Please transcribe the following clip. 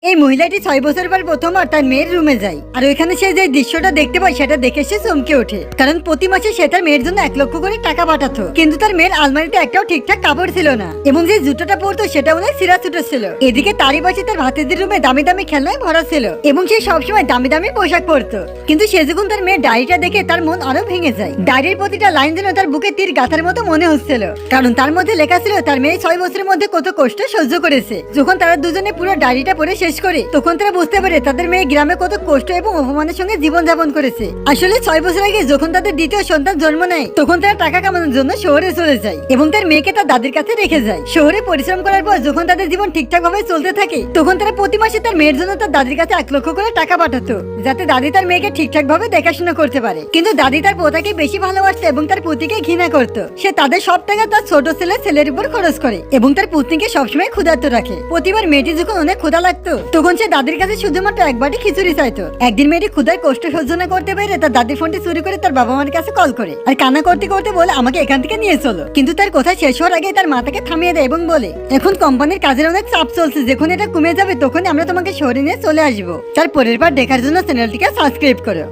এই মহিলাটি 6 বছর পর প্রথমবার তার মেয়ের রুমে যায় আর ওইখানে সে যে দৃশ্যটা দেখতে পায় সেটা দেখে সে চমকে ওঠে। কারণ প্রতি মাসে সে তার মেয়ের জন্য 1 লক্ষ করে টাকা পাঠাতো, কিন্তু তার মেয়ের আলমারিতে একটাও ঠিকঠাক কাপড় ছিল না এবং যে জুতোটা পরতো সেটা অনেক ছিঁড়া ছুটো ছিল। এদিকে তারই পাশে তার ভাতিজির রুমে দামি দামি খেলনায় ভরা ছিল এবং সে সবসময় দামি দামি পোশাক পরতো। কিন্তু সে যখন তার মেয়ের ডায়েরিটা দেখে তার মন আরো ভেঙে যায়। ডায়েরির প্রতিটা লাইন যেন তার বুকে তীর গাথার মতো মনে হচ্ছিল, কারণ তার মধ্যে লেখা ছিল তার মেয়ে 6 বছরের মধ্যে কত কষ্ট সহ্য করেছে। যখন তারা দুজনে পুরো ডায়েরিটা পড়ে শেষ করে তখন তারা বুঝতে পারে তাদের মেয়ে গ্রামে কত কষ্ট এবং অপমানের সঙ্গে জীবন যাপন করেছে। আসলে 6 বছর আগে যখন তাদের দ্বিতীয় সন্তান জন্ম নেয় তখন তারা টাকা কামানোর জন্য শহরে চলে যায় এবং তার মেয়েকে তার দাদির কাছে রেখে যায়। শহরে পরিশ্রম করার পর যখন তাদের জীবন ঠিকঠাক ভাবে চলতে থাকে তখন তারা প্রতি মাসে তার মেয়ের জন্য তার দাদির কাছে 1 লক্ষ করে টাকা পাঠাতো, যাতে দাদি তার মেয়েকে ঠিকঠাক ভাবে দেখাশোনা করতে পারে। কিন্তু দাদি তার পোতাকে বেশি ভালোবাসতো এবং তার পুতিকে ঘৃণা করতো। সে তাদের সব টাকা তার ছোট ছেলের উপর খরচ করে এবং তার পুত্নীকে সবসময় ক্ষুধার্ত রাখে। প্রতিবার মেয়েটি যখন অনেক ক্ষুধা লাগতো তখন সে দাদির কাছে শুধুমাত্র 1 বাটি খিচুড়ি চাইতো। একদিন মেয়েটি ক্ষুধায় কষ্ট সহ্য না করতে পেরে তার দাদির ফোনটি চুরি করে তার বাবা মার কাছে কল করে আর কান্না করতে করতে বলে আমাকে এখান থেকে নিয়ে চলো। কিন্তু তার কথা শেষ হওয়ার আগে তার মা তাকে থামিয়ে দেয় এবং বলে এখন কোম্পানির কাজের অনেক চাপ চলছে, যখন এটা কমে যাবে তখন আমরা তোমাকে শহরে নিয়ে চলে আসবো। তার পরের বার দেখার জন্য চ্যানেলটিকে সাবস্ক্রাইব করো।